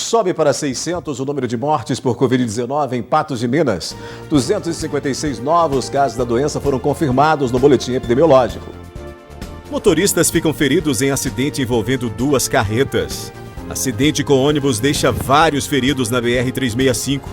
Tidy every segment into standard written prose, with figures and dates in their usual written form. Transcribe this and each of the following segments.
Sobe para 600 o número de mortes por Covid-19 em Patos de Minas. 256 novos casos da doença foram confirmados no boletim epidemiológico. Motoristas ficam feridos em acidente envolvendo duas carretas. Acidente com ônibus deixa vários feridos na BR-365.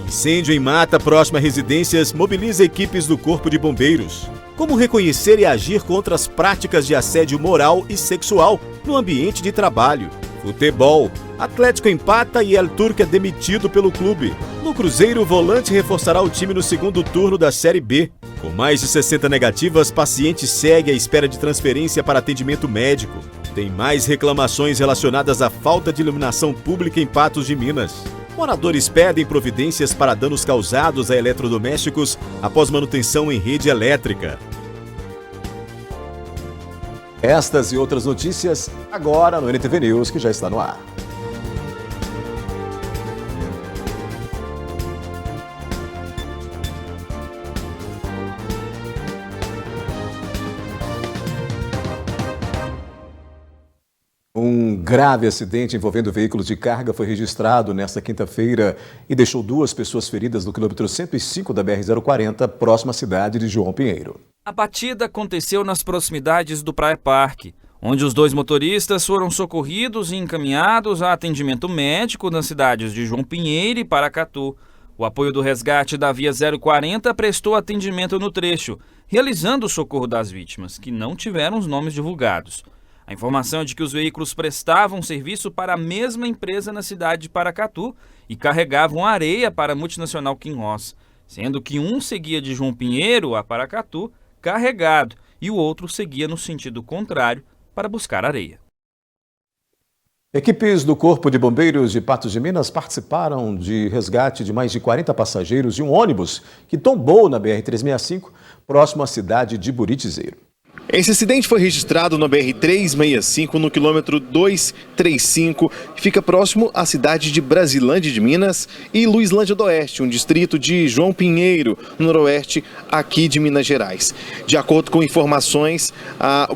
Incêndio em mata próxima a residências mobiliza equipes do Corpo de Bombeiros. Como reconhecer e agir contra as práticas de assédio moral e sexual no ambiente de trabalho. Futebol. Atlético empata e El Turco é demitido pelo clube. No Cruzeiro, o volante reforçará o time no segundo turno da Série B. Com mais de 60 negativas, paciente segue à espera de transferência para atendimento médico. Tem mais reclamações relacionadas à falta de iluminação pública em Patos de Minas. Moradores pedem providências para danos causados a eletrodomésticos após manutenção em rede elétrica. Estas e outras notícias agora no NTV News, que já está no ar. Um grave acidente envolvendo veículos de carga foi registrado nesta quinta-feira e deixou duas pessoas feridas no quilômetro 105 da BR-040, próxima à cidade de João Pinheiro. A batida aconteceu nas proximidades do Praia Parque, onde os dois motoristas foram socorridos e encaminhados a atendimento médico nas cidades de João Pinheiro e Paracatu. O apoio do resgate da Via 040 prestou atendimento no trecho, realizando o socorro das vítimas, que não tiveram os nomes divulgados. A informação é de que os veículos prestavam serviço para a mesma empresa na cidade de Paracatu e carregavam areia para a multinacional Kinross, sendo que um seguia de João Pinheiro a Paracatu carregado e o outro seguia no sentido contrário para buscar areia. Equipes do Corpo de Bombeiros de Patos de Minas participaram de resgate de mais de 40 passageiros de um ônibus que tombou na BR-365, próximo à cidade de Buritizeiro. Esse acidente foi registrado na BR-365, no quilômetro 235, que fica próximo à cidade de Brasilândia de Minas e Luislândia do Oeste, um distrito de João Pinheiro, no noroeste aqui de Minas Gerais. De acordo com informações,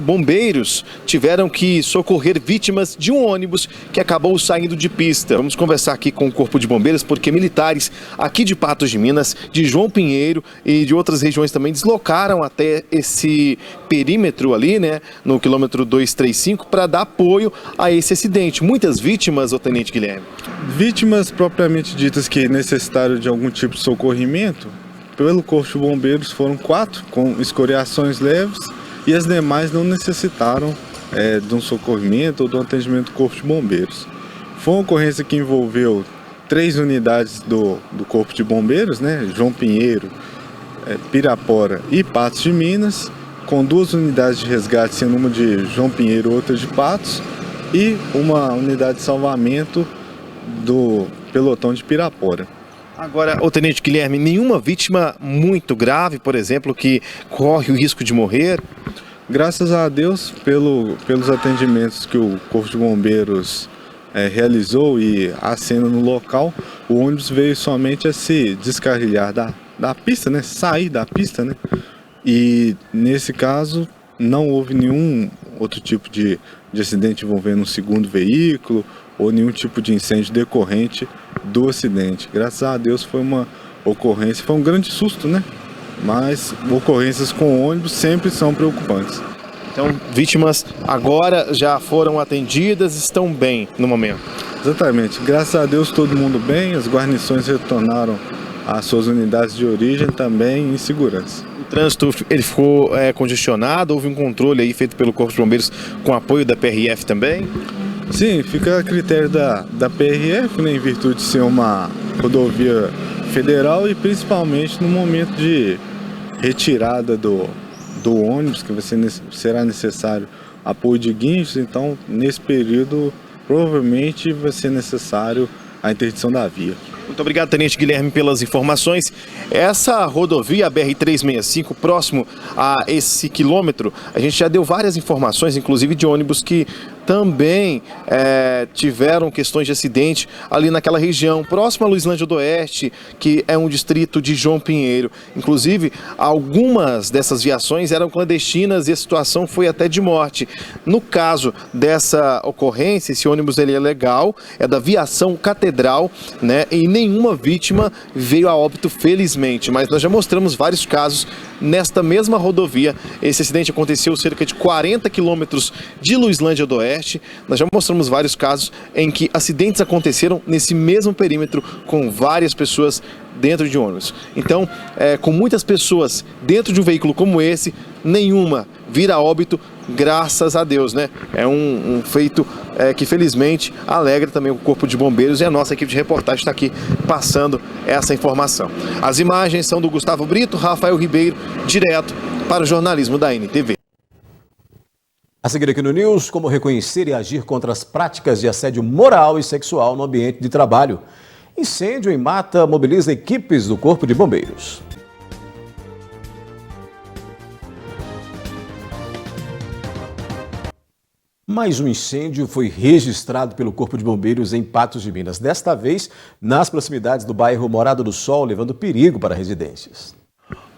bombeiros tiveram que socorrer vítimas de um ônibus que acabou saindo de pista. Vamos conversar aqui com o Corpo de Bombeiros, porque militares aqui de Patos de Minas, de João Pinheiro e de outras regiões também deslocaram até esse perímetro ali, né, no quilômetro 235, para dar apoio a esse acidente. Muitas vítimas, ô Tenente Guilherme? Vítimas propriamente ditas que necessitaram de algum tipo de socorrimento, pelo Corpo de Bombeiros foram 4, com escoriações leves, e as demais não necessitaram de um socorrimento ou de um atendimento do Corpo de Bombeiros. Foi uma ocorrência que envolveu 3 unidades do Corpo de Bombeiros, né, João Pinheiro, Pirapora e Patos de Minas, com 2 unidades de resgate, sendo uma de João Pinheiro e outra de Patos, e uma unidade de salvamento do pelotão de Pirapora. Agora, ô Tenente Guilherme, nenhuma vítima muito grave, por exemplo, que corre o risco de morrer? Graças a Deus, pelos atendimentos que o Corpo de Bombeiros realizou e a cena no local, o ônibus veio somente a se descarrilhar da pista, né? Sair da pista, né? E nesse caso não houve nenhum outro tipo de acidente envolvendo um segundo veículo ou nenhum tipo de incêndio decorrente do acidente. Graças a Deus foi uma ocorrência, foi um grande susto, né? Mas ocorrências com ônibus sempre são preocupantes. Então, vítimas agora já foram atendidas, estão bem no momento? Exatamente. Graças a Deus todo mundo bem, as guarnições retornaram às suas unidades de origem também em segurança. O trânsito ele ficou congestionado? Houve um controle aí feito pelo Corpo de Bombeiros com apoio da PRF também? Sim, fica a critério da PRF, né, em virtude de ser uma rodovia federal e principalmente no momento de retirada do ônibus, que será necessário apoio de guinchos, então nesse período provavelmente vai ser necessário a interdição da via. Muito obrigado, Tenente Guilherme, pelas informações. Essa rodovia, a BR-365, próximo a esse quilômetro, a gente já deu várias informações, inclusive de ônibus que também tiveram questões de acidente ali naquela região, próximo a Luislândia do Oeste, que é um distrito de João Pinheiro. Inclusive, algumas dessas viações eram clandestinas e a situação foi até de morte. No caso dessa ocorrência, esse ônibus ele é legal, é da Viação Catedral, né? E nenhuma vítima veio a óbito, felizmente. Mas nós já mostramos vários casos nesta mesma rodovia. Esse acidente aconteceu cerca de 40 quilômetros de Luislândia do Oeste. Nós já mostramos vários casos em que acidentes aconteceram nesse mesmo perímetro com várias pessoas dentro de ônibus. Então, com muitas pessoas dentro de um veículo como esse, nenhuma vira a óbito, graças a Deus, né? É um feito que felizmente alegra também o Corpo de Bombeiros, e a nossa equipe de reportagem está aqui passando essa informação. As imagens são do Gustavo Brito, Rafael Ribeiro, direto para o jornalismo da NTV. A seguir aqui no News, como reconhecer e agir contra as práticas de assédio moral e sexual no ambiente de trabalho. Incêndio em mata mobiliza equipes do Corpo de Bombeiros. Mais um incêndio foi registrado pelo Corpo de Bombeiros em Patos de Minas. Desta vez, nas proximidades do bairro Morada do Sol, levando perigo para residências.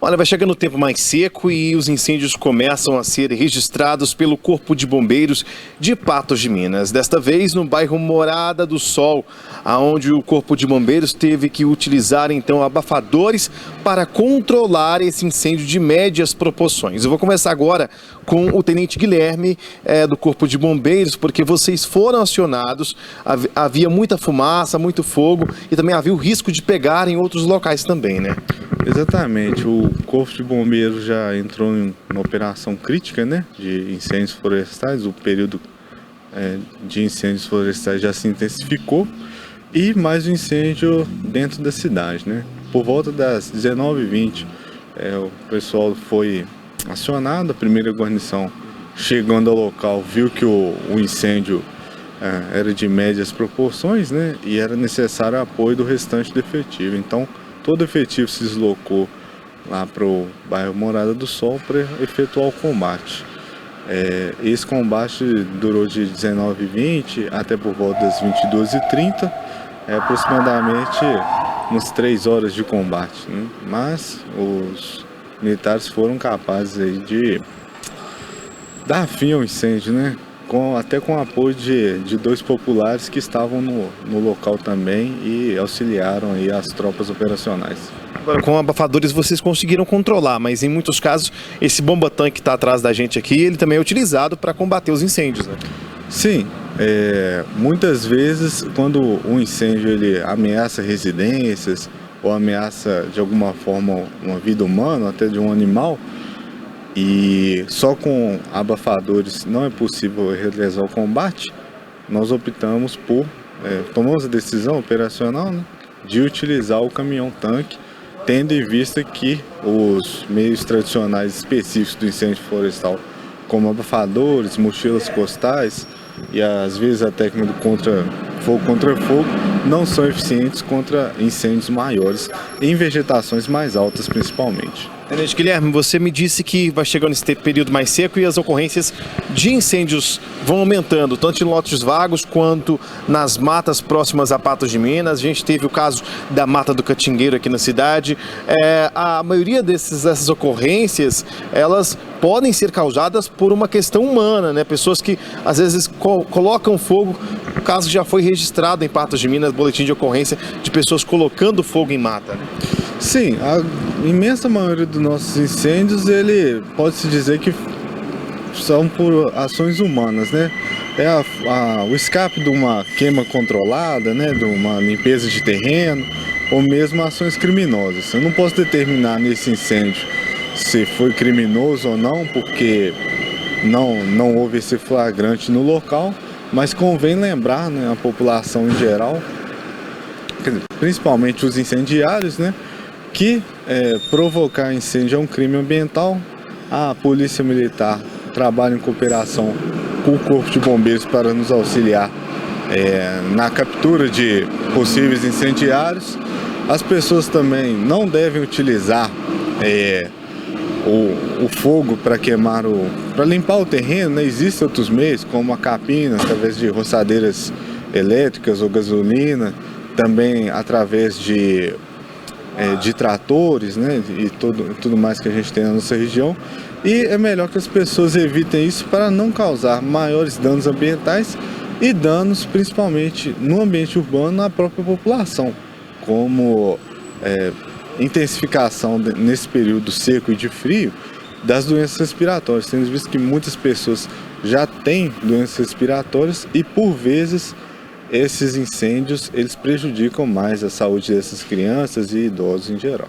Olha, vai chegando o tempo mais seco e os incêndios começam a ser registrados pelo Corpo de Bombeiros de Patos de Minas. Desta vez no bairro Morada do Sol, onde o Corpo de Bombeiros teve que utilizar então abafadores para controlar esse incêndio de médias proporções. Eu vou começar agora com o Tenente Guilherme do Corpo de Bombeiros, porque vocês foram acionados, havia muita fumaça, muito fogo e também havia o risco de pegar em outros locais também, né? Exatamente, o Corpo de Bombeiros já entrou em uma operação crítica, né, de incêndios florestais. O período de incêndios florestais já se intensificou e mais um incêndio dentro da cidade, né? Por volta das 19h20, o pessoal foi acionado, a primeira guarnição chegando ao local viu que o incêndio era de médias proporções, né, e era necessário apoio do restante do efetivo. Então, todo efetivo se deslocou lá para o bairro Morada do Sol para efetuar o combate. Esse combate durou de 19h20 até por volta das 22h30, aproximadamente umas 3 horas de combate, né? Mas os militares foram capazes aí de dar fim ao incêndio, né? Até com o apoio de 2 populares que estavam no local também e auxiliaram aí as tropas operacionais. Agora, com abafadores vocês conseguiram controlar, mas em muitos casos esse bomba-tanque que está atrás da gente aqui, ele também é utilizado para combater os incêndios, né? Sim, muitas vezes quando um incêndio ele ameaça residências ou ameaça de alguma forma uma vida humana, até de um animal, e só com abafadores não é possível realizar o combate, nós optamos por, tomamos a decisão operacional, né, de utilizar o caminhão-tanque, tendo em vista que os meios tradicionais específicos do incêndio florestal, como abafadores, mochilas costais e às vezes a técnica do fogo contra fogo, não são eficientes contra incêndios maiores, em vegetações mais altas principalmente. Tenente Guilherme, você me disse que vai chegando esse período mais seco e as ocorrências de incêndios vão aumentando, tanto em lotes vagos quanto nas matas próximas a Patos de Minas. A gente teve o caso da Mata do Catingueiro aqui na cidade. A maioria dessas ocorrências, elas podem ser causadas por uma questão humana, né? Pessoas que às vezes colocam fogo. O caso já foi registrado em Patos de Minas, boletim de ocorrência de pessoas colocando fogo em mata, né? Sim, a imensa maioria dos nossos incêndios, ele pode-se dizer que são por ações humanas, né? O escape de uma queima controlada, né? De uma limpeza de terreno, ou mesmo ações criminosas. Eu não posso determinar nesse incêndio se foi criminoso ou não, porque não houve esse flagrante no local, mas convém lembrar, né, a população em geral, principalmente os incendiários, né, que provocar incêndio é um crime ambiental. A Polícia Militar trabalha em cooperação com o Corpo de Bombeiros para nos auxiliar na captura de possíveis incendiários As pessoas também não devem utilizar o fogo para queimar para limpar o terreno, né? Existem outros meios, como a capina, através de roçadeiras elétricas ou gasolina, também através de tratores, né? E tudo mais que a gente tem na nossa região. E é melhor que as pessoas evitem isso para não causar maiores danos ambientais e danos principalmente no ambiente urbano, na própria população, como intensificação nesse período seco e de frio das doenças respiratórias. Temos visto que muitas pessoas já têm doenças respiratórias e por vezes esses incêndios eles prejudicam mais a saúde dessas crianças e idosos em geral.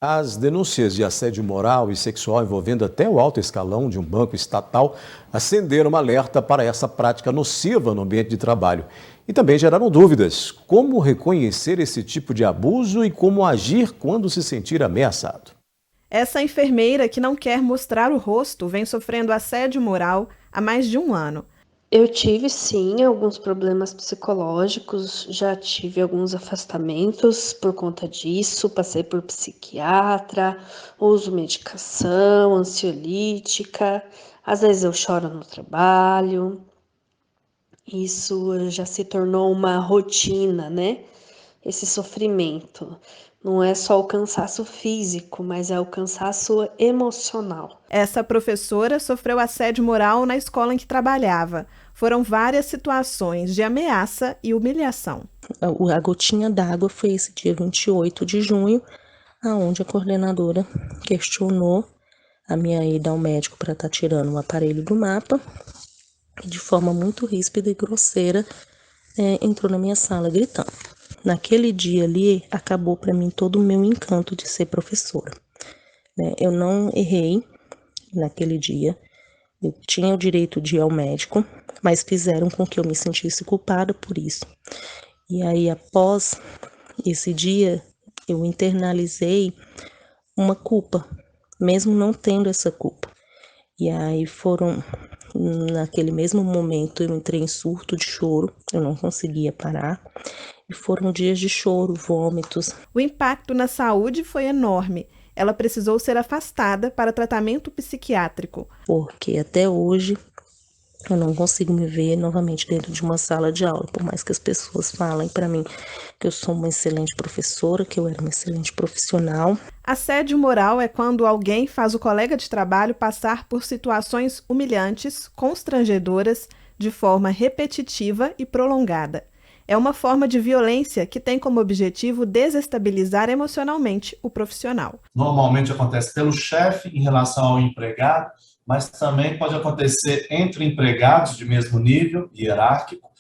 As denúncias de assédio moral e sexual envolvendo até o alto escalão de um banco estatal acenderam um alerta para essa prática nociva no ambiente de trabalho. E também geraram dúvidas: como reconhecer esse tipo de abuso e como agir quando se sentir ameaçado. Essa enfermeira que não quer mostrar o rosto vem sofrendo assédio moral há mais de um ano. Eu tive, sim, alguns problemas psicológicos, já tive alguns afastamentos por conta disso, passei por psiquiatra, uso medicação ansiolítica, às vezes eu choro no trabalho. Isso já se tornou uma rotina, né? Esse sofrimento. Não é só o cansaço físico, mas é o cansaço emocional. Essa professora sofreu assédio moral na escola em que trabalhava. Foram várias situações de ameaça e humilhação. A gotinha d'água foi esse dia 28 de junho, onde a coordenadora questionou a minha ida ao médico para estar tirando o aparelho do mapa e de forma muito ríspida e grosseira entrou na minha sala gritando. Naquele dia ali, acabou para mim todo o meu encanto de ser professora. Eu não errei naquele dia, eu tinha o direito de ir ao médico, mas fizeram com que eu me sentisse culpada por isso. E aí, após esse dia, eu internalizei uma culpa, mesmo não tendo essa culpa. E aí naquele mesmo momento, eu entrei em surto de choro, eu não conseguia parar. E foram dias de choro, vômitos. O impacto na saúde foi enorme. Ela precisou ser afastada para tratamento psiquiátrico. Porque até hoje eu não consigo me ver novamente dentro de uma sala de aula, por mais que as pessoas falem para mim que eu sou uma excelente professora, que eu era uma excelente profissional. Assédio moral é quando alguém faz o colega de trabalho passar por situações humilhantes, constrangedoras, de forma repetitiva e prolongada. É uma forma de violência que tem como objetivo desestabilizar emocionalmente o profissional. Normalmente acontece pelo chefe em relação ao empregado, mas também pode acontecer entre empregados de mesmo nível hierárquico,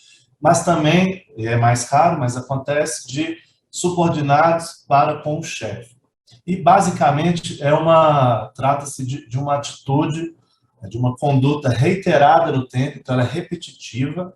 mas também, é mais raro, mas acontece de subordinados para com o chefe. E basicamente trata-se de uma atitude, de uma conduta reiterada no tempo, então ela é repetitiva,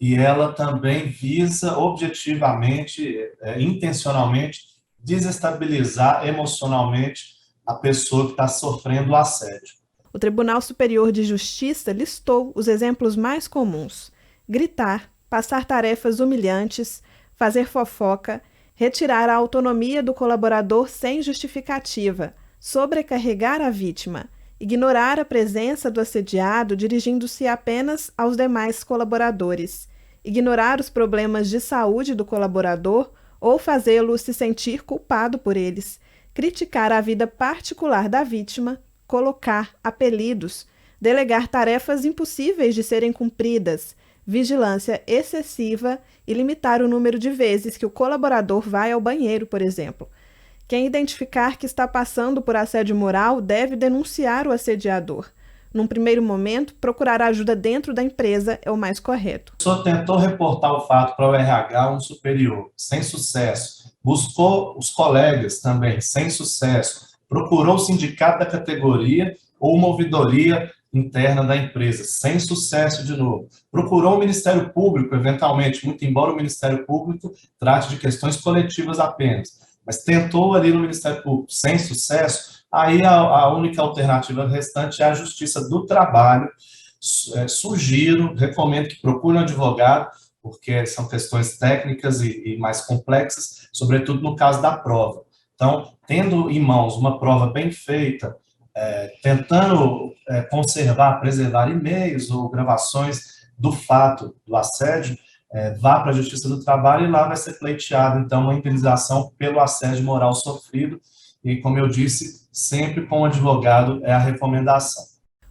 e ela também visa objetivamente, intencionalmente, desestabilizar emocionalmente a pessoa que está sofrendo o assédio. O Tribunal Superior de Justiça listou os exemplos mais comuns: gritar, passar tarefas humilhantes, fazer fofoca, retirar a autonomia do colaborador sem justificativa, sobrecarregar a vítima, ignorar a presença do assediado dirigindo-se apenas aos demais colaboradores, ignorar os problemas de saúde do colaborador ou fazê-lo se sentir culpado por eles, criticar a vida particular da vítima, colocar apelidos, delegar tarefas impossíveis de serem cumpridas, vigilância excessiva e limitar o número de vezes que o colaborador vai ao banheiro, por exemplo. Quem identificar que está passando por assédio moral deve denunciar o assediador. Num primeiro momento, procurar ajuda dentro da empresa é o mais correto. A pessoa tentou reportar o fato para o RH, um superior, sem sucesso. Buscou os colegas também, sem sucesso. Procurou o sindicato da categoria ou uma ouvidoria interna da empresa, sem sucesso de novo. Procurou o Ministério Público, eventualmente, muito embora o Ministério Público trate de questões coletivas apenas. Mas tentou ali no Ministério Público, sem sucesso. Aí a única alternativa restante é a Justiça do Trabalho. Sugiro, recomendo que procure um advogado porque são questões técnicas e mais complexas, sobretudo no caso da prova. Então, tendo em mãos uma prova bem feita, tentando conservar, preservar e-mails ou gravações do fato do assédio, vá para a Justiça do Trabalho e lá vai ser pleiteado, então, uma indenização pelo assédio moral sofrido e, como eu disse, sempre com o advogado é a recomendação.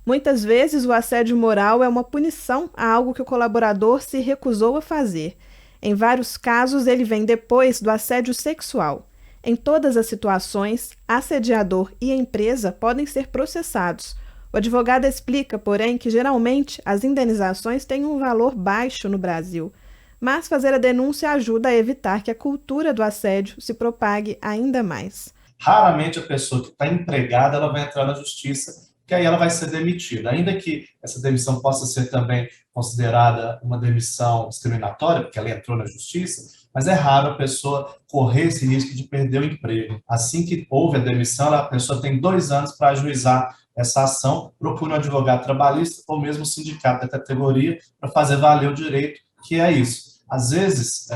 Muitas vezes o assédio moral é uma punição a algo que o colaborador se recusou a fazer. Em vários casos, ele vem depois do assédio sexual. Em todas as situações, assediador e empresa podem ser processados. O advogado explica, porém, que geralmente as indenizações têm um valor baixo no Brasil. Mas fazer a denúncia ajuda a evitar que a cultura do assédio se propague ainda mais. Raramente a pessoa que está empregada ela vai entrar na justiça, que aí ela vai ser demitida. Ainda que essa demissão possa ser também considerada uma demissão discriminatória, porque ela entrou na justiça, mas é raro a pessoa correr esse risco de perder o emprego. Assim que houve a demissão, a pessoa tem 2 anos para ajuizar essa ação, procura um advogado trabalhista ou mesmo um sindicato da categoria para fazer valer o direito, que é isso. Às vezes,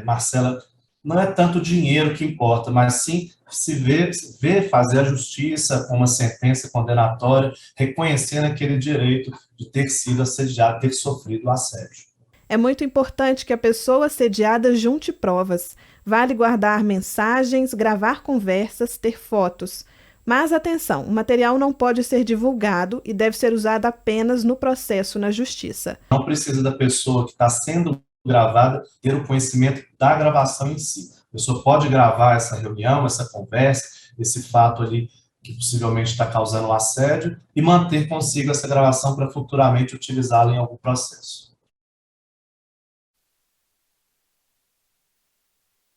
Marcela, não é tanto o dinheiro que importa, mas sim se ver fazer a justiça com uma sentença condenatória, reconhecendo aquele direito de ter sido assediado, ter sofrido o assédio. É muito importante que a pessoa assediada junte provas. Vale guardar mensagens, gravar conversas, ter fotos. Mas atenção, o material não pode ser divulgado e deve ser usado apenas no processo na justiça. Não precisa da pessoa que está sendo gravada ter o conhecimento da gravação em si. A pessoa pode gravar essa reunião, essa conversa, esse fato ali que possivelmente está causando um assédio e manter consigo essa gravação para futuramente utilizá-la em algum processo.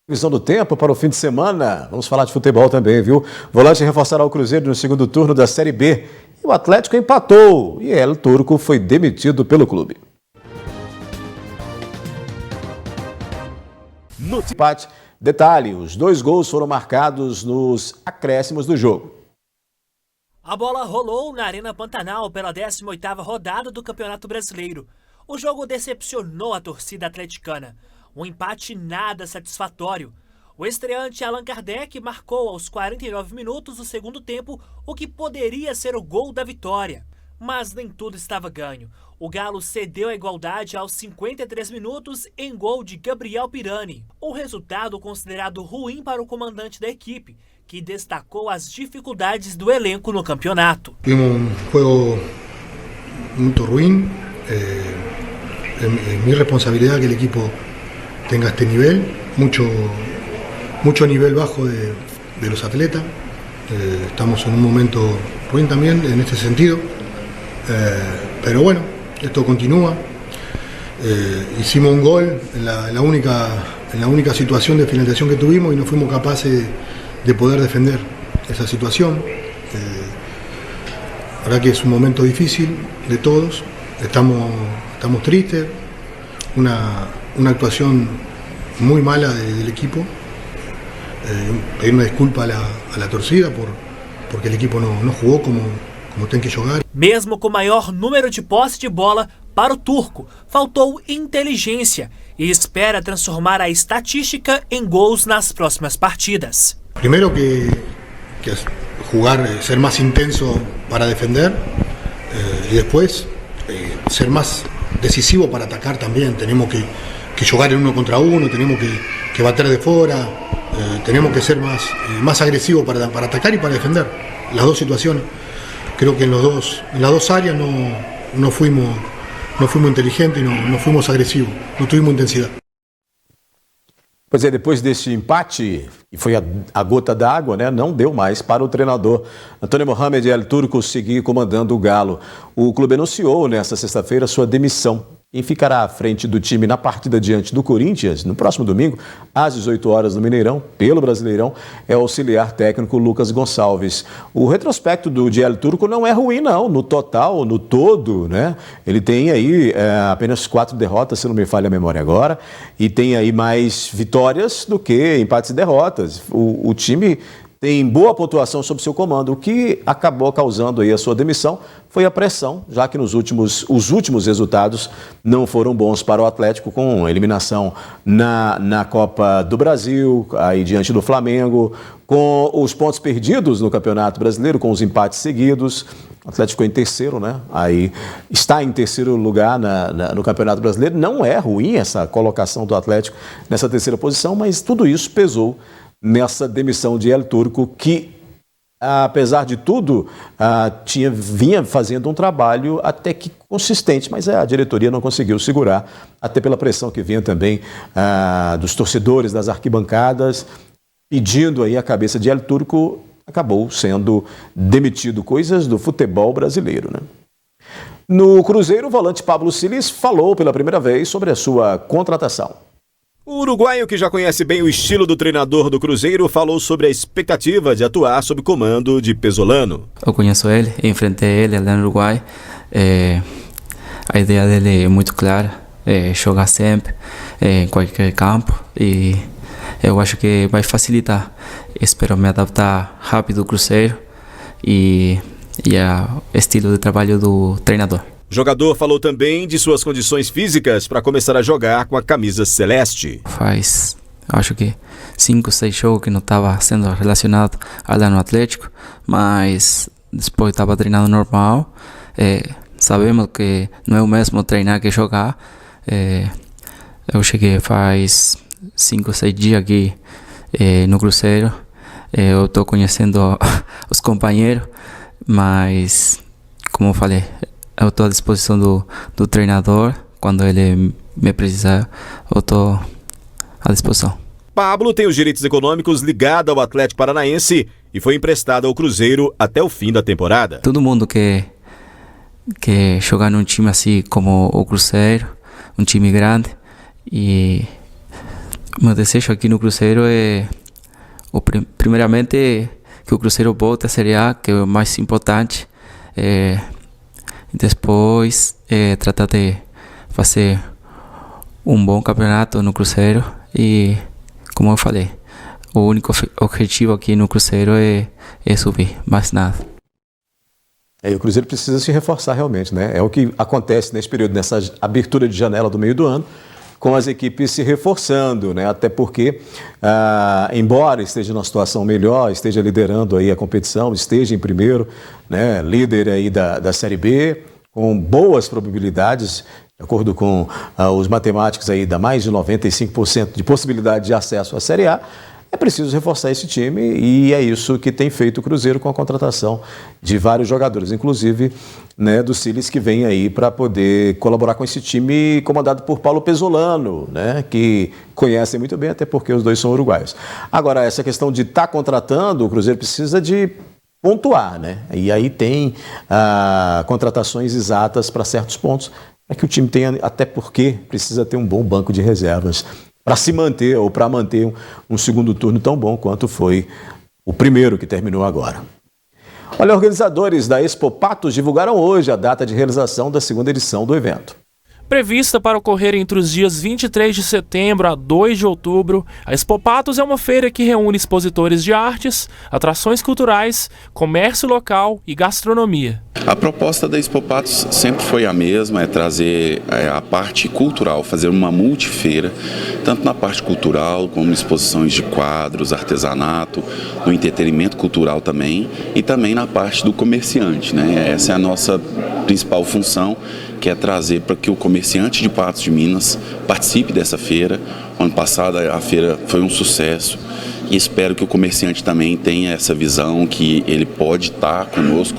Visão do tempo para o fim de semana. Vamos falar de futebol também, viu? Volante reforçará o Cruzeiro no segundo turno da Série B. E o Atlético empatou. E El Turco foi demitido pelo clube. No empate, detalhe, os 2 gols foram marcados nos acréscimos do jogo. A bola rolou na Arena Pantanal pela 18ª rodada do Campeonato Brasileiro. O jogo decepcionou a torcida atleticana. Um empate nada satisfatório. O estreante Allan Kardec marcou aos 49 minutos do segundo tempo o que poderia ser o gol da vitória. Mas nem tudo estava ganho. O Galo cedeu a igualdade aos 53 minutos em gol de Gabriel Pirani. Um resultado considerado ruim para o comandante da equipe, que destacou as dificuldades do elenco no campeonato. Tuvimos um jogo muito ruim. É minha responsabilidade que o equipo tenga este nivel, mucho nivel bajo de los atletas. Estamos en un momento ruin también en este sentido, pero bueno, esto continúa. Hicimos un gol en la única situación de finalización que tuvimos y no fuimos capaces de poder defender esa situación. La verdad que es un momento difícil de todos, estamos tristes, una actuación muy mala del equipo. Pedir una disculpa a la torcida porque el equipo no jugou como tem que jogar. Mesmo com o maior número de posse de bola, para o turco faltou inteligência e espera transformar a estatística em gols nas próximas partidas. Primeiro que jugar, ser más intenso para defender y después ser más decisivo para atacar también. Tenemos que jugar en 1 contra 1, tenemos que bater de fuera, tenemos que ser más agresivos para atacar y para defender. Las dos situaciones. Creo que en las dos áreas no fuimos inteligentes, no fuimos agresivos, no tuvimos intensidad. Pois é, depois desse empate, e foi a gota d'água, né? Não deu mais para o treinador Antônio Mohamed El Turco seguir comandando o Galo. O clube anunciou nesta sexta-feira sua demissão e ficará à frente do time na partida diante do Corinthians, no próximo domingo, às 18 horas no Mineirão, pelo Brasileirão, é o auxiliar técnico Lucas Gonçalves. O retrospecto de El Turco não é ruim, não. No total, no todo, né? Ele tem aí apenas 4 derrotas, se não me falha a memória agora, e tem aí mais vitórias do que empates e derrotas. O time tem boa pontuação sob seu comando. O que acabou causando aí a sua demissão foi a pressão, já que os últimos resultados não foram bons para o Atlético, com eliminação na Copa do Brasil, aí diante do Flamengo, com os pontos perdidos no Campeonato Brasileiro, com os empates seguidos. O Atlético ficou em terceiro, né? Aí está em terceiro lugar no Campeonato Brasileiro. Não é ruim essa colocação do Atlético nessa terceira posição, mas tudo isso pesou nessa demissão de El Turco, que, apesar de tudo, vinha fazendo um trabalho até que consistente, mas a diretoria não conseguiu segurar, até pela pressão que vinha também dos torcedores, das arquibancadas, pedindo aí a cabeça de El Turco. Acabou sendo demitido. Coisas do futebol brasileiro, né? No Cruzeiro, o volante Pablo Siles falou pela primeira vez sobre a sua contratação. O uruguaio, que já conhece bem o estilo do treinador do Cruzeiro, falou sobre a expectativa de atuar sob comando de Pesolano. Eu conheço ele, enfrentei ele lá no Uruguai. A ideia dele é muito clara, jogar sempre em qualquer campo, e eu acho que vai facilitar. Espero me adaptar rápido ao Cruzeiro e ao estilo de trabalho do treinador. O jogador falou também de suas condições físicas para começar a jogar com a camisa celeste. Faz, acho que 5, 6 jogos que não estava sendo relacionado lá no Atlético, mas depois estava treinando normal. Sabemos que não é o mesmo treinar que jogar. Eu cheguei faz 5, 6 dias aqui no Cruzeiro. Eu estou conhecendo os companheiros, mas, como eu falei, eu estou à disposição do treinador. Quando ele me precisar, eu estou à disposição. Pablo tem os direitos econômicos ligados ao Atlético Paranaense e foi emprestado ao Cruzeiro até o fim da temporada. Todo mundo quer jogar num time assim como o Cruzeiro, um time grande, e meu desejo aqui no Cruzeiro é, primeiramente, que o Cruzeiro volte a Série A, que é o mais importante. Depois, tratar de fazer um bom campeonato no Cruzeiro. E, como eu falei, o único objetivo aqui no Cruzeiro é subir, mais nada. O Cruzeiro precisa se reforçar realmente, né? É o que acontece nesse período, nessa abertura de janela do meio do ano, com as equipes se reforçando, né? Até porque, embora esteja numa situação melhor, esteja liderando aí a competição, esteja em primeiro, né? Líder aí da Série B, com boas probabilidades, de acordo com os matemáticos aí, dá mais de 95% de possibilidade de acesso à Série A. É preciso reforçar esse time e é isso que tem feito o Cruzeiro com a contratação de vários jogadores, inclusive, né, do Siles, que vem aí para poder colaborar com esse time comandado por Paulo Pesolano, né, que conhecem muito bem, até porque os dois são uruguaios. Agora, essa questão de estar contratando, o Cruzeiro precisa de pontuar, né? E aí tem contratações exatas para certos pontos, para que o time tenha, até porque precisa ter um bom banco de reservas para se manter ou para manter um segundo turno tão bom quanto foi o primeiro que terminou agora. Olha, organizadores da Expo Patos divulgaram hoje a data de realização da segunda edição do evento. Prevista para ocorrer entre os dias 23 de setembro a 2 de outubro, a Expo Patos é uma feira que reúne expositores de artes, atrações culturais, comércio local e gastronomia. A proposta da Expo Patos sempre foi a mesma, é trazer a parte cultural, fazer uma multifeira, tanto na parte cultural, como exposições de quadros, artesanato, no entretenimento cultural também, e também na parte do comerciante, né? Essa é a nossa principal função, que é trazer para que o comerciante de Patos de Minas participe dessa feira. O ano passado a feira foi um sucesso e espero que o comerciante também tenha essa visão que ele pode estar conosco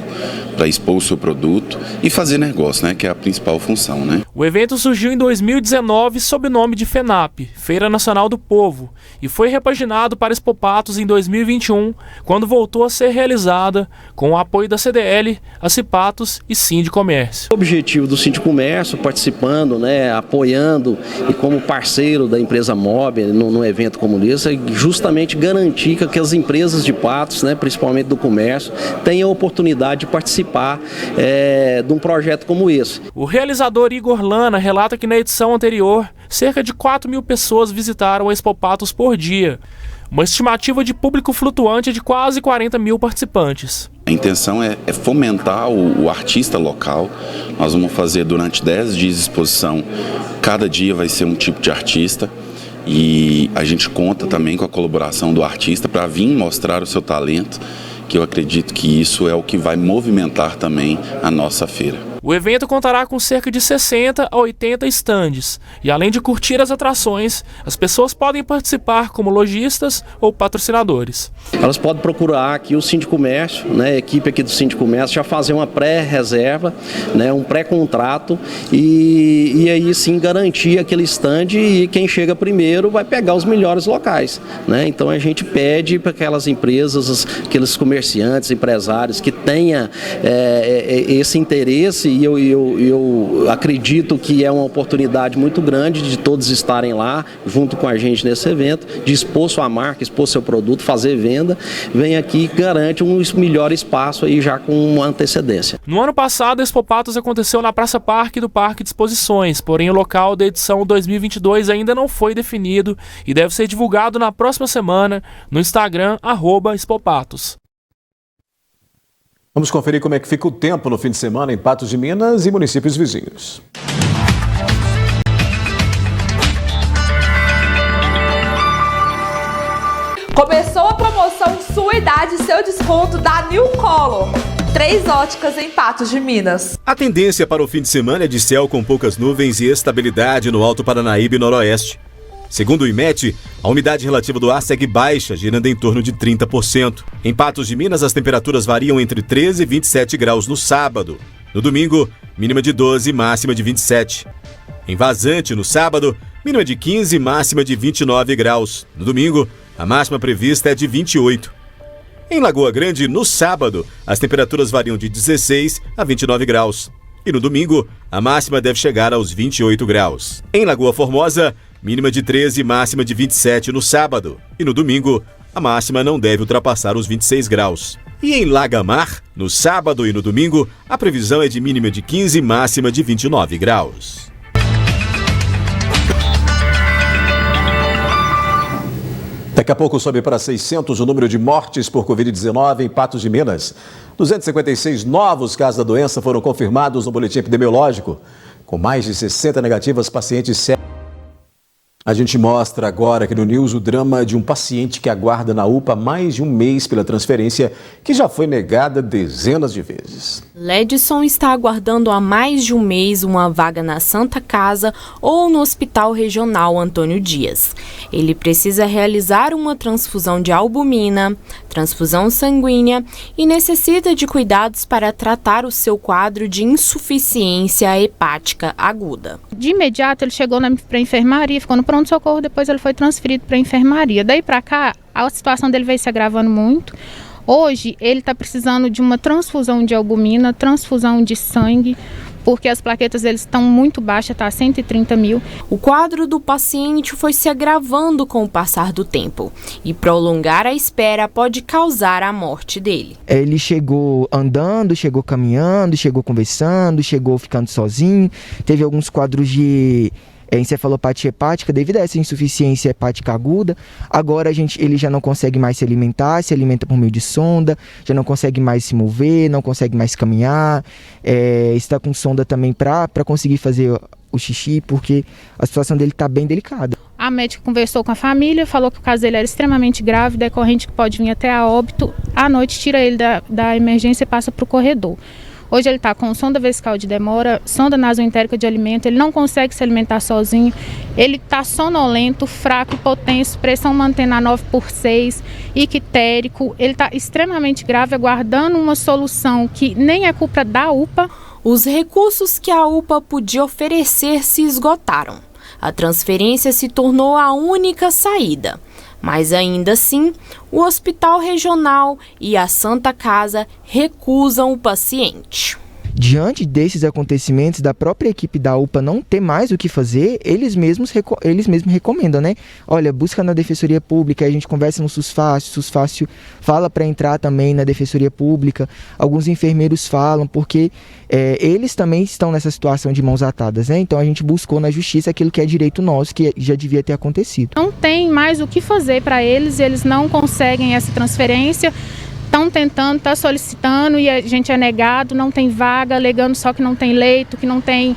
para expor o seu produto e fazer negócio, né, que é a principal função, né? O evento surgiu em 2019 sob o nome de FENAP, Feira Nacional do Povo, e foi repaginado para Expo Patos em 2021, quando voltou a ser realizada com o apoio da CDL, a Cipatos e Sindicomércio. O objetivo do Sindicomércio, participando, né, apoiando e como parceiro da empresa MOB num evento como esse, é justamente justamente garantir que as empresas de Patos, né, principalmente do comércio, tenham a oportunidade de participar de um projeto como esse. O realizador Igor Lana relata que na edição anterior, cerca de 4.000 pessoas visitaram a Expo Patos por dia. Uma estimativa de público flutuante de quase 40.000 participantes. A intenção é fomentar o artista local. Nós vamos fazer durante 10 dias de exposição. Cada dia vai ser um tipo de artista. E a gente conta também com a colaboração do artista para vir mostrar o seu talento, que eu acredito que isso é o que vai movimentar também a nossa feira. O evento contará com cerca de 60 a 80 estandes e, além de curtir as atrações, as pessoas podem participar como lojistas ou patrocinadores. Elas podem procurar aqui o Sindicomércio, né, a equipe aqui do Sindicomércio, já fazer uma pré-reserva, né, um pré-contrato e aí sim garantir aquele estande, e quem chega primeiro vai pegar os melhores locais, né? Então a gente pede para aquelas empresas, aqueles comerciantes, empresários que tenham esse interesse. E eu acredito que é uma oportunidade muito grande de todos estarem lá, junto com a gente nesse evento, de expor sua marca, expor seu produto, fazer venda. Vem aqui e garante um melhor espaço aí já com uma antecedência. No ano passado, a Expo Patos aconteceu na Praça Parque do Parque de Exposições, porém o local da edição 2022 ainda não foi definido e deve ser divulgado na próxima semana no Instagram, @expopatos. Vamos conferir como é que fica o tempo no fim de semana em Patos de Minas e municípios vizinhos. Começou a promoção Sua Idade e Seu Desconto da New Color. 3 óticas em Patos de Minas. A tendência para o fim de semana é de céu com poucas nuvens e estabilidade no Alto Paranaíba e Noroeste. Segundo o IMET, a umidade relativa do ar segue baixa, girando em torno de 30%. Em Patos de Minas, as temperaturas variam entre 13 e 27 graus no sábado. No domingo, mínima de 12 e máxima de 27. Em Vazante, no sábado, mínima de 15 e máxima de 29 graus. No domingo, a máxima prevista é de 28. Em Lagoa Grande, no sábado, as temperaturas variam de 16 a 29 graus. E no domingo, a máxima deve chegar aos 28 graus. Em Lagoa Formosa, mínima de 13 e máxima de 27 no sábado. E no domingo, a máxima não deve ultrapassar os 26 graus. E em Lagamar, no sábado e no domingo, a previsão é de mínima de 15 e máxima de 29 graus. Daqui a pouco sobe para 600 o número de mortes por Covid-19 em Patos de Minas. 256 novos casos da doença foram confirmados no boletim epidemiológico. Com mais de 60 negativas, pacientes sérios. A gente mostra agora aqui no News o drama de um paciente que aguarda na UPA mais de um mês pela transferência, que já foi negada dezenas de vezes. Ledson está aguardando há mais de um mês uma vaga na Santa Casa ou no Hospital Regional Antônio Dias. Ele precisa realizar uma transfusão de albumina, transfusão sanguínea e necessita de cuidados para tratar o seu quadro de insuficiência hepática aguda. De imediato ele chegou para a enfermaria, ficou no pronto-socorro, depois ele foi transferido para a enfermaria. Daí para cá, a situação dele veio se agravando muito. Hoje, ele está precisando de uma transfusão de albumina, transfusão de sangue, porque as plaquetas deles estão muito baixas, está a 130 mil. O quadro do paciente foi se agravando com o passar do tempo e prolongar a espera pode causar a morte dele. Ele chegou andando, chegou caminhando, chegou conversando, chegou ficando sozinho, teve alguns quadros de encefalopatia hepática devido a essa insuficiência hepática aguda. Agora ele já não consegue mais se alimentar, se alimenta por meio de sonda, já não consegue mais se mover, não consegue mais caminhar, está com sonda também para conseguir fazer o xixi, porque a situação dele está bem delicada. A médica conversou com a família, falou que o caso dele era extremamente grave, decorrente que pode vir até a óbito. À noite tira ele da emergência e passa para o corredor. Hoje ele está com sonda vesical de demora, sonda nasoentérica de alimento, ele não consegue se alimentar sozinho, ele está sonolento, fraco, hipotenso, pressão mantendo a 9/6, ictérico, ele está extremamente grave, aguardando uma solução que nem é culpa da UPA. Os recursos que a UPA podia oferecer se esgotaram. A transferência se tornou a única saída. Mas ainda assim, o Hospital Regional e a Santa Casa recusam o paciente. Diante desses acontecimentos, da própria equipe da UPA não ter mais o que fazer, eles mesmos recomendam, né? Olha, busca na Defensoria Pública, a gente conversa no SUSFácio fala para entrar também na Defensoria Pública, alguns enfermeiros falam, porque eles também estão nessa situação de mãos atadas, né? Então a gente buscou na Justiça aquilo que é direito nosso, que já devia ter acontecido. Não tem mais o que fazer para eles não conseguem essa transferência. Estão tentando, está solicitando e a gente é negado, não tem vaga, alegando só que não tem leito, que não tem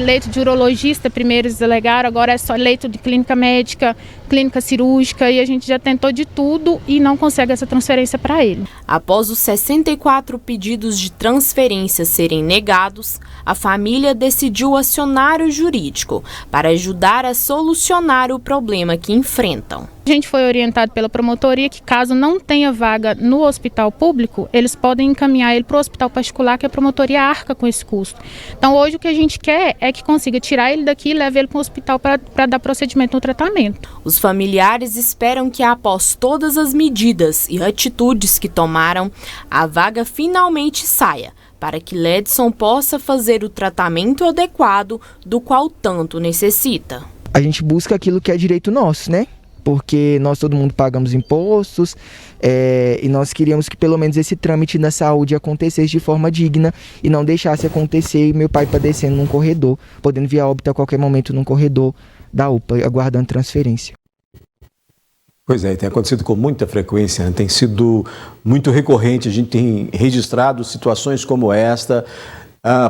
leito de urologista, primeiro eles alegaram, agora é só leito de clínica médica, clínica cirúrgica, e a gente já tentou de tudo e não consegue essa transferência para ele. Após os 64 pedidos de transferência serem negados, a família decidiu acionar o jurídico para ajudar a solucionar o problema que enfrentam. A gente foi orientado pela promotoria que, caso não tenha vaga no hospital público, eles podem encaminhar ele para o hospital particular, que a promotoria arca com esse custo. Então hoje o que a gente quer é que consiga tirar ele daqui e leve ele para o hospital para dar procedimento no tratamento. Os familiares esperam que, após todas as medidas e atitudes que tomaram, a vaga finalmente saia, para que Ledson possa fazer o tratamento adequado do qual tanto necessita. A gente busca aquilo que é direito nosso, né? Porque nós todo mundo pagamos impostos e nós queríamos que pelo menos esse trâmite na saúde acontecesse de forma digna e não deixasse acontecer e meu pai padecendo num corredor, podendo vir a óbito a qualquer momento num corredor da UPA, aguardando transferência. Pois é, tem acontecido com muita frequência, né? Tem sido muito recorrente, a gente tem registrado situações como esta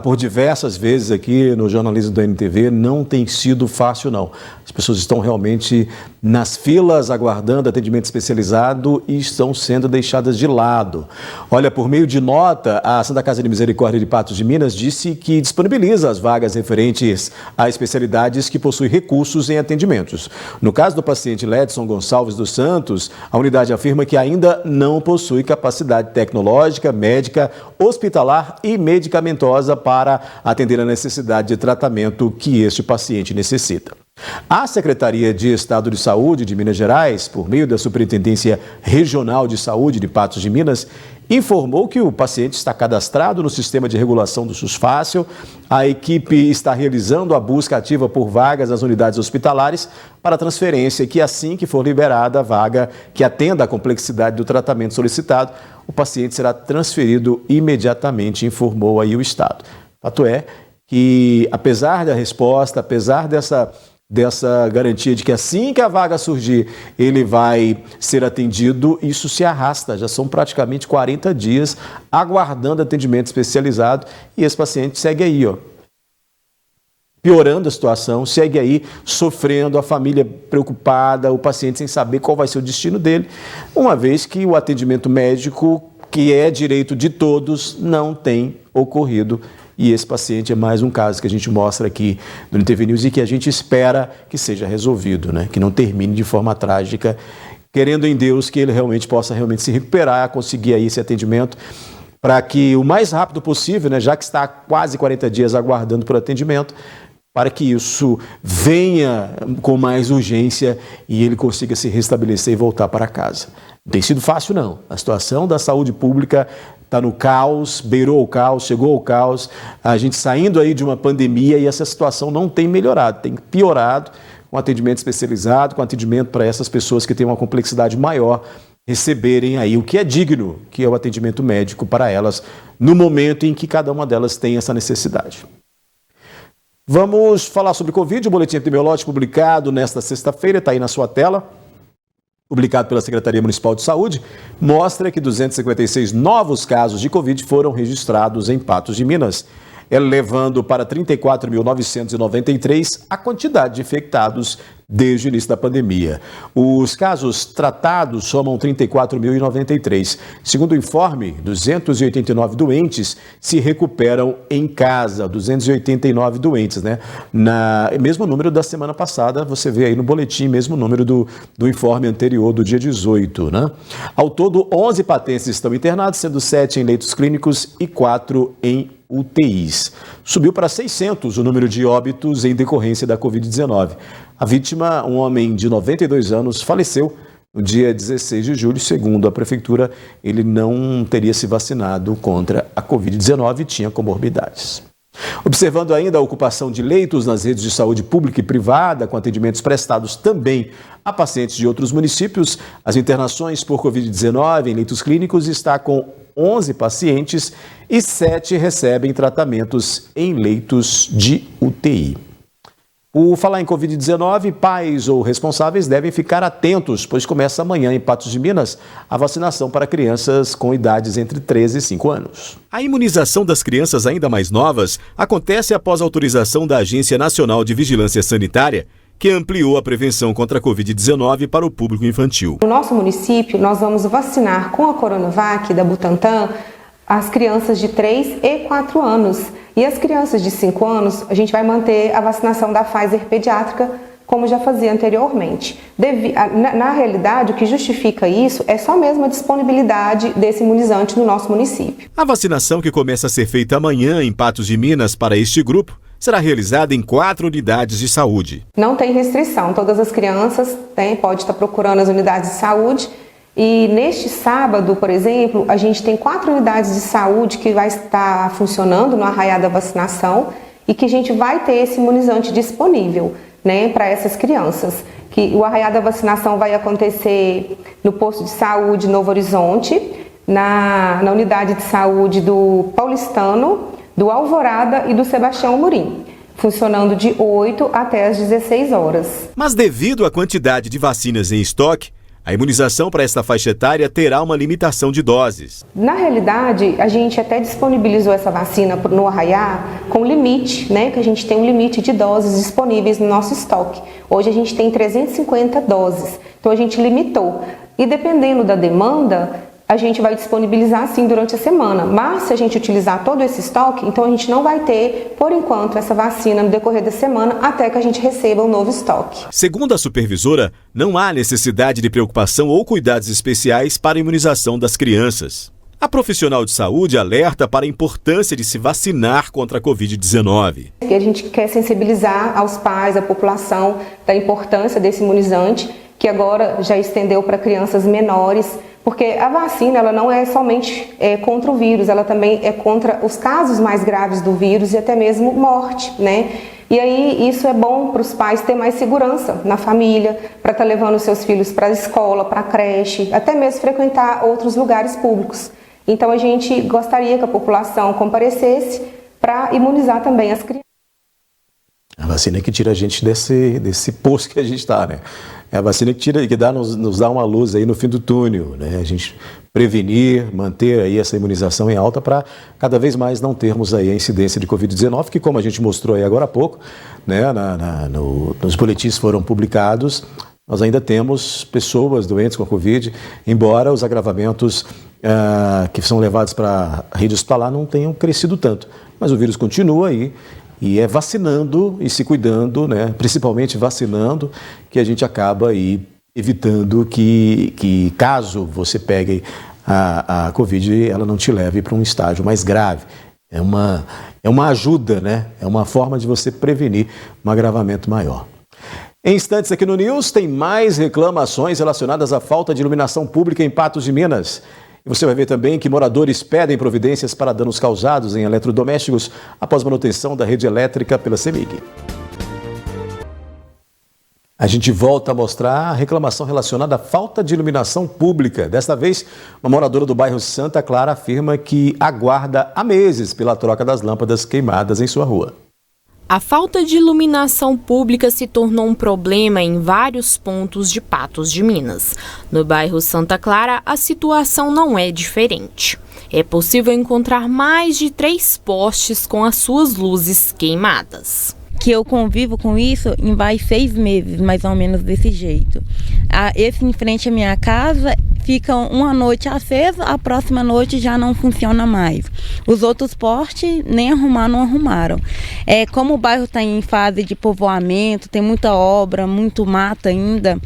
por diversas vezes aqui no jornalismo da NTV. Não tem sido fácil, não. As pessoas estão realmente nas filas aguardando atendimento especializado e estão sendo deixadas de lado. Olha, por meio de nota, a Santa Casa de Misericórdia de Patos de Minas disse que disponibiliza as vagas referentes a especialidades que possuem recursos em atendimentos. No caso do paciente Ledson Gonçalves dos Santos, a unidade afirma que ainda não possui capacidade tecnológica, médica, hospitalar e medicamentosa para atender a necessidade de tratamento que este paciente necessita. A Secretaria de Estado de Saúde de Minas Gerais, por meio da Superintendência Regional de Saúde de Patos de Minas, informou que o paciente está cadastrado no sistema de regulação do SUSFácio. A equipe está realizando a busca ativa por vagas nas unidades hospitalares para transferência, que assim que for liberada a vaga que atenda à complexidade do tratamento solicitado, o paciente será transferido imediatamente, informou aí o Estado. Fato é que, apesar da resposta, apesar dessa garantia de que assim que a vaga surgir, ele vai ser atendido, isso se arrasta. Já são praticamente 40 dias aguardando atendimento especializado e esse paciente segue aí, piorando a situação, segue aí sofrendo, a família preocupada, o paciente sem saber qual vai ser o destino dele, uma vez que o atendimento médico, que é direito de todos, não tem ocorrido. E esse paciente é mais um caso que a gente mostra aqui no NTV News e que a gente espera que seja resolvido, né? Que não termine de forma trágica, querendo em Deus que ele realmente possa se recuperar, conseguir aí esse atendimento, para que o mais rápido possível, né? Já que está há quase 40 dias aguardando por atendimento, para que isso venha com mais urgência e ele consiga se restabelecer e voltar para casa. Não tem sido fácil, não. A situação da saúde pública está no caos, beirou o caos, chegou ao caos, a gente saindo aí de uma pandemia e essa situação não tem melhorado, tem piorado, com atendimento especializado, com atendimento para essas pessoas que têm uma complexidade maior, receberem aí o que é digno, que é o atendimento médico para elas, no momento em que cada uma delas tem essa necessidade. Vamos falar sobre Covid, o boletim epidemiológico publicado nesta sexta-feira, está aí na sua tela. Publicado pela Secretaria Municipal de Saúde, mostra que 256 novos casos de Covid foram registrados em Patos de Minas, elevando para 34.993 a quantidade de infectados desde o início da pandemia. Os casos tratados somam 34.093. Segundo o informe, 289 doentes se recuperam em casa, 289 doentes, né? Mesmo número da semana passada, você vê aí no boletim, mesmo número do informe anterior, do dia 18, né? Ao todo, 11 patenses estão internados, sendo 7 em leitos clínicos e 4 em UTIs. Subiu para 600 o número de óbitos em decorrência da Covid-19. A vítima, um homem de 92 anos, faleceu no dia 16 de julho. Segundo a Prefeitura, ele não teria se vacinado contra a Covid-19 e tinha comorbidades. Observando ainda a ocupação de leitos nas redes de saúde pública e privada, com atendimentos prestados também a pacientes de outros municípios, as internações por Covid-19 em leitos clínicos está com 11 pacientes e 7 recebem tratamentos em leitos de UTI. Por falar em Covid-19, pais ou responsáveis devem ficar atentos, pois começa amanhã em Patos de Minas a vacinação para crianças com idades entre 13 e 5 anos. A imunização das crianças ainda mais novas acontece após autorização da Agência Nacional de Vigilância Sanitária, que ampliou a prevenção contra a Covid-19 para o público infantil. No nosso município, nós vamos vacinar com a Coronavac da Butantan as crianças de 3 e 4 anos. E as crianças de 5 anos, a gente vai manter a vacinação da Pfizer pediátrica, como já fazia anteriormente. Na realidade, o que justifica isso é só mesmo a disponibilidade desse imunizante no nosso município. A vacinação, que começa a ser feita amanhã em Patos de Minas para este grupo, será realizada em 4 unidades de saúde. Não tem restrição, todas as crianças podem estar procurando as unidades de saúde. E neste sábado, por exemplo, a gente tem 4 unidades de saúde que vai estar funcionando no arraial da vacinação e que a gente vai ter esse imunizante disponível, para essas crianças. Que o arraial da vacinação vai acontecer no posto de saúde Novo Horizonte, na unidade de saúde do Paulistano, do Alvorada e do Sebastião Amorim, funcionando de 8 até as 16 horas. Mas devido à quantidade de vacinas em estoque, a imunização para esta faixa etária terá uma limitação de doses. Na realidade, a gente até disponibilizou essa vacina no arraial com limite, que a gente tem um limite de doses disponíveis no nosso estoque. Hoje a gente tem 350 doses, então a gente limitou. E dependendo da demanda, a gente vai disponibilizar sim durante a semana. Mas se a gente utilizar todo esse estoque, então a gente não vai ter, por enquanto, essa vacina no decorrer da semana, até que a gente receba um novo estoque. Segundo a supervisora, não há necessidade de preocupação ou cuidados especiais para a imunização das crianças. A profissional de saúde alerta para a importância de se vacinar contra a Covid-19. A gente quer sensibilizar aos pais, à população, da importância desse imunizante, que agora já estendeu para crianças menores, porque a vacina ela não é somente contra o vírus, ela também é contra os casos mais graves do vírus e até mesmo morte, E aí isso é bom para os pais ter mais segurança na família, para estar levando seus filhos para a escola, para a creche, até mesmo frequentar outros lugares públicos. Então a gente gostaria que a população comparecesse para imunizar também as crianças. A vacina que tira a gente desse poço que a gente está, É a vacina que nos dá uma luz aí no fim do túnel, A gente prevenir, manter aí essa imunização em alta para cada vez mais não termos aí a incidência de Covid-19, que, como a gente mostrou aí agora há pouco, nos boletins foram publicados, nós ainda temos pessoas doentes com a Covid, embora os agravamentos que são levados para a rede hospitalar não tenham crescido tanto. Mas o vírus continua aí. E é vacinando e se cuidando, principalmente vacinando, que a gente acaba aí evitando que caso você pegue a Covid, ela não te leve para um estágio mais grave. É uma ajuda, É uma forma de você prevenir um agravamento maior. Em instantes aqui no News, tem mais reclamações relacionadas à falta de iluminação pública em Patos de Minas. Você vai ver também que moradores pedem providências para danos causados em eletrodomésticos após manutenção da rede elétrica pela CEMIG. A gente volta a mostrar a reclamação relacionada à falta de iluminação pública. Desta vez, uma moradora do bairro Santa Clara afirma que aguarda há meses pela troca das lâmpadas queimadas em sua rua. A falta de iluminação pública se tornou um problema em vários pontos de Patos de Minas. No bairro Santa Clara, a situação não é diferente. É possível encontrar mais de 3 postes com as suas luzes queimadas. Que eu convivo com isso em mais 6 meses, mais ou menos desse jeito. Esse em frente à minha casa fica uma noite acesa, a próxima noite já não funciona mais. Os outros postes nem não arrumaram. Como o bairro está em fase de povoamento, tem muita obra, muito mato ainda,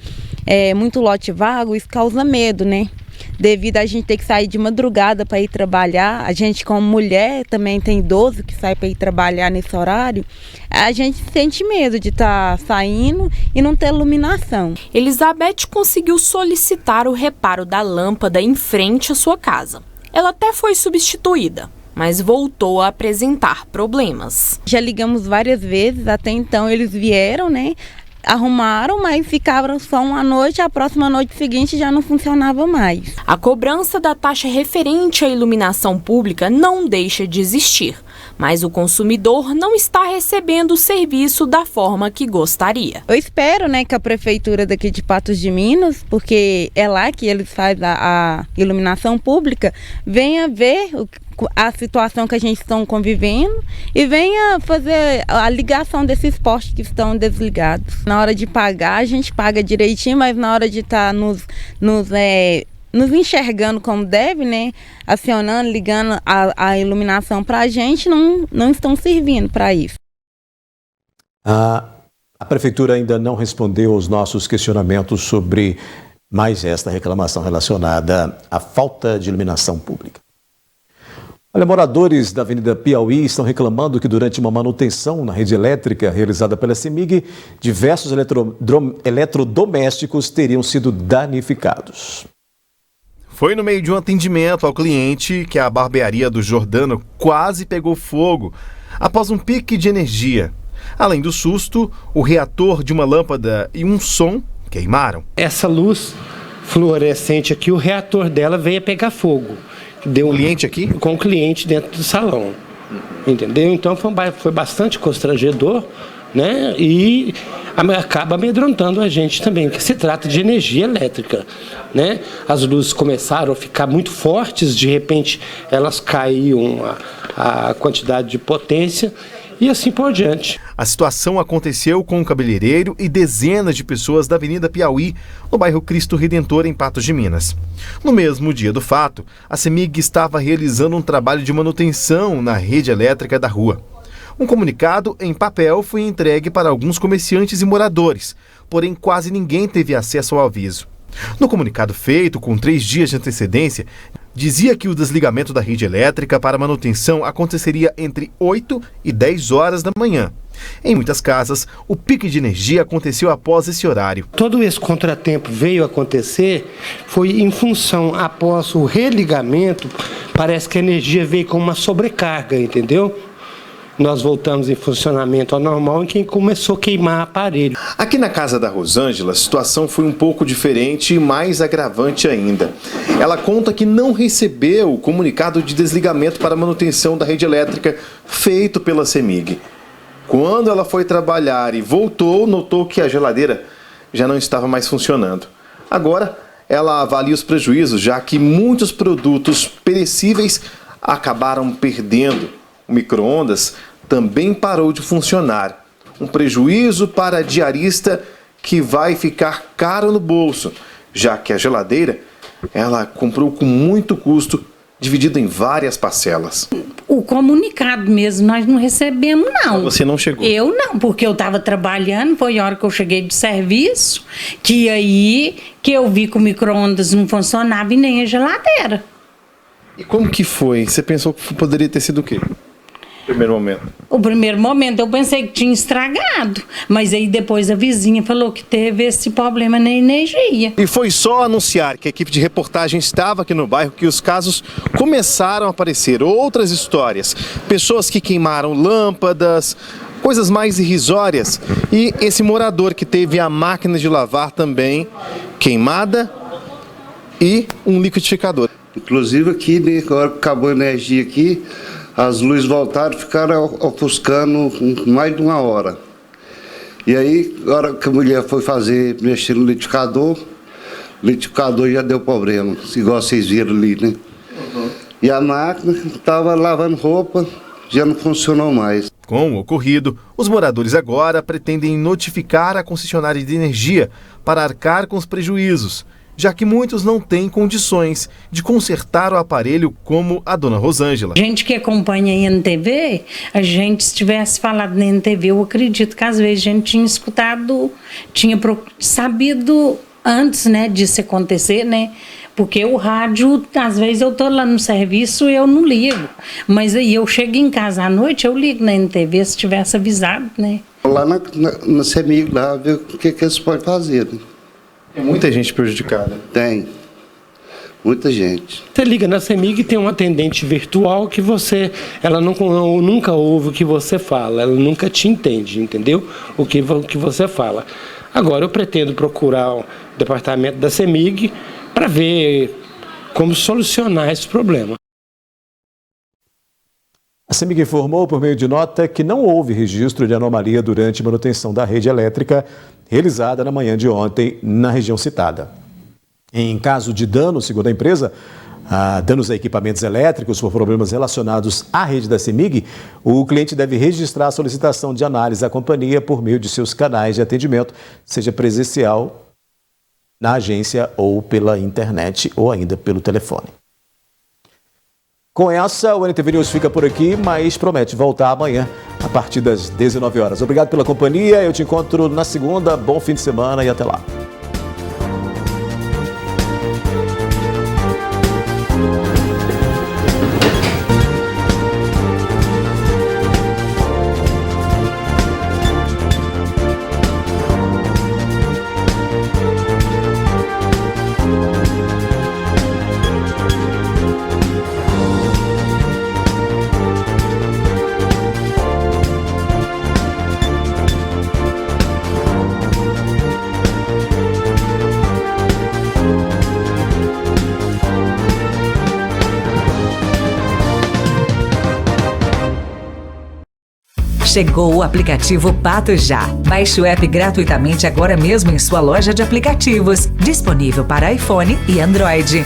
muito lote vago, isso causa medo, devido a gente ter que sair de madrugada para ir trabalhar. A gente, como mulher, também tem idoso que sai para ir trabalhar nesse horário. A gente sente medo de estar saindo e não ter iluminação. Elizabeth conseguiu solicitar o reparo da lâmpada em frente à sua casa. Ela até foi substituída, mas voltou a apresentar problemas. Já ligamos várias vezes, até então eles vieram, né? Arrumaram, mas ficavam só uma noite, a próxima noite seguinte já não funcionava mais. A cobrança da taxa referente à iluminação pública não deixa de existir, mas o consumidor não está recebendo o serviço da forma que gostaria. Eu espero, né, que a prefeitura daqui de Patos de Minas, porque é lá que eles fazem a iluminação pública, venha ver a situação que a gente está convivendo e venha fazer a ligação desses postes que estão desligados. Na hora de pagar, a gente paga direitinho, mas na hora de estar nos enxergando como deve, né, acionando, ligando a iluminação para a gente, não estão servindo para isso. A prefeitura ainda não respondeu aos nossos questionamentos sobre mais esta reclamação relacionada à falta de iluminação pública. Olha, moradores da Avenida Piauí estão reclamando que durante uma manutenção na rede elétrica realizada pela CEMIG, diversos eletrodomésticos teriam sido danificados. Foi no meio de um atendimento ao cliente que a barbearia do Jordano quase pegou fogo após um pique de energia. Além do susto, o reator de uma lâmpada e um som queimaram. Essa luz fluorescente aqui, o reator dela veio a pegar fogo. Deu um cliente aqui? Com o cliente dentro do salão, entendeu? Então foi bastante constrangedor, né? E acaba amedrontando a gente também, que se trata de energia elétrica, né? As luzes começaram a ficar muito fortes, de repente elas caíam a quantidade de potência e assim por diante. A situação aconteceu com um cabeleireiro e dezenas de pessoas da Avenida Piauí, no bairro Cristo Redentor, em Patos de Minas. No mesmo dia do fato, a CEMIG estava realizando um trabalho de manutenção na rede elétrica da rua. Um comunicado em papel foi entregue para alguns comerciantes e moradores, porém quase ninguém teve acesso ao aviso. No comunicado feito com 3 dias de antecedência, dizia que o desligamento da rede elétrica para manutenção aconteceria entre 8 e 10 horas da manhã. Em muitas casas, o pique de energia aconteceu após esse horário. Todo esse contratempo veio acontecer, foi em função, após o religamento, parece que a energia veio com uma sobrecarga, entendeu? Nós voltamos em funcionamento ao normal em quem começou a queimar aparelho. Aqui na casa da Rosângela, a situação foi um pouco diferente e mais agravante ainda. Ela conta que não recebeu o comunicado de desligamento para manutenção da rede elétrica feito pela CEMIG. Quando ela foi trabalhar e voltou, notou que a geladeira já não estava mais funcionando. Agora, ela avalia os prejuízos, já que muitos produtos perecíveis acabaram perdendo. O micro-ondas também parou de funcionar. Um prejuízo para a diarista que vai ficar caro no bolso, já que a geladeira ela comprou com muito custo, dividido em várias parcelas. O comunicado mesmo nós não recebemos, não. Você não chegou? Eu não, porque eu estava trabalhando, foi a hora que eu cheguei do serviço, que aí que eu vi que o micro-ondas não funcionava e nem a geladeira. E como que foi? Você pensou que poderia ter sido o quê? Primeiro momento. O primeiro momento eu pensei que tinha estragado, mas aí depois a vizinha falou que teve esse problema na energia. E foi só anunciar que a equipe de reportagem estava aqui no bairro que os casos começaram a aparecer. Outras histórias, pessoas que queimaram lâmpadas, coisas mais irrisórias. E esse morador que teve a máquina de lavar também queimada e um liquidificador. Inclusive aqui, né, agora que acabou a energia aqui, as luzes voltaram, ficaram ofuscando mais de 1 hora. E aí, na hora que a mulher foi mexer no liquidificador, o liquidificador já deu problema, igual vocês viram ali, né? E a máquina estava lavando roupa, já não funcionou mais. Com o ocorrido, os moradores agora pretendem notificar a concessionária de energia para arcar com os prejuízos, já que muitos não têm condições de consertar o aparelho como a dona Rosângela. A gente que acompanha a NTV, a gente se tivesse falado na NTV, eu acredito que às vezes a gente tinha escutado, tinha sabido antes, né, disso acontecer, né, Porque o rádio, às vezes eu tô lá no serviço e eu não ligo. Mas aí eu chego em casa à noite, eu ligo na NTV se tivesse avisado, né? Lá na CEMIG, lá, ver o que eles podem fazer. Né? Tem muita gente prejudicada. Tem. Muita gente. Você liga na CEMIG e tem um atendente virtual que ela nunca ouve o que você fala, ela nunca te entende, entendeu? O que você fala. Agora eu pretendo procurar o departamento da CEMIG para ver como solucionar esse problema. A CEMIG informou por meio de nota que não houve registro de anomalia durante a manutenção da rede elétrica realizada na manhã de ontem na região citada. Em caso de dano, segundo a empresa, danos a equipamentos elétricos por problemas relacionados à rede da CEMIG, o cliente deve registrar a solicitação de análise à companhia por meio de seus canais de atendimento, seja presencial na agência ou pela internet ou ainda pelo telefone. Com essa, o NTV News fica por aqui, mas promete voltar amanhã a partir das 19 horas. Obrigado pela companhia, eu te encontro na segunda, bom fim de semana e até lá. Chegou o aplicativo Pato Já. Baixe o app gratuitamente agora mesmo em sua loja de aplicativos. Disponível para iPhone e Android.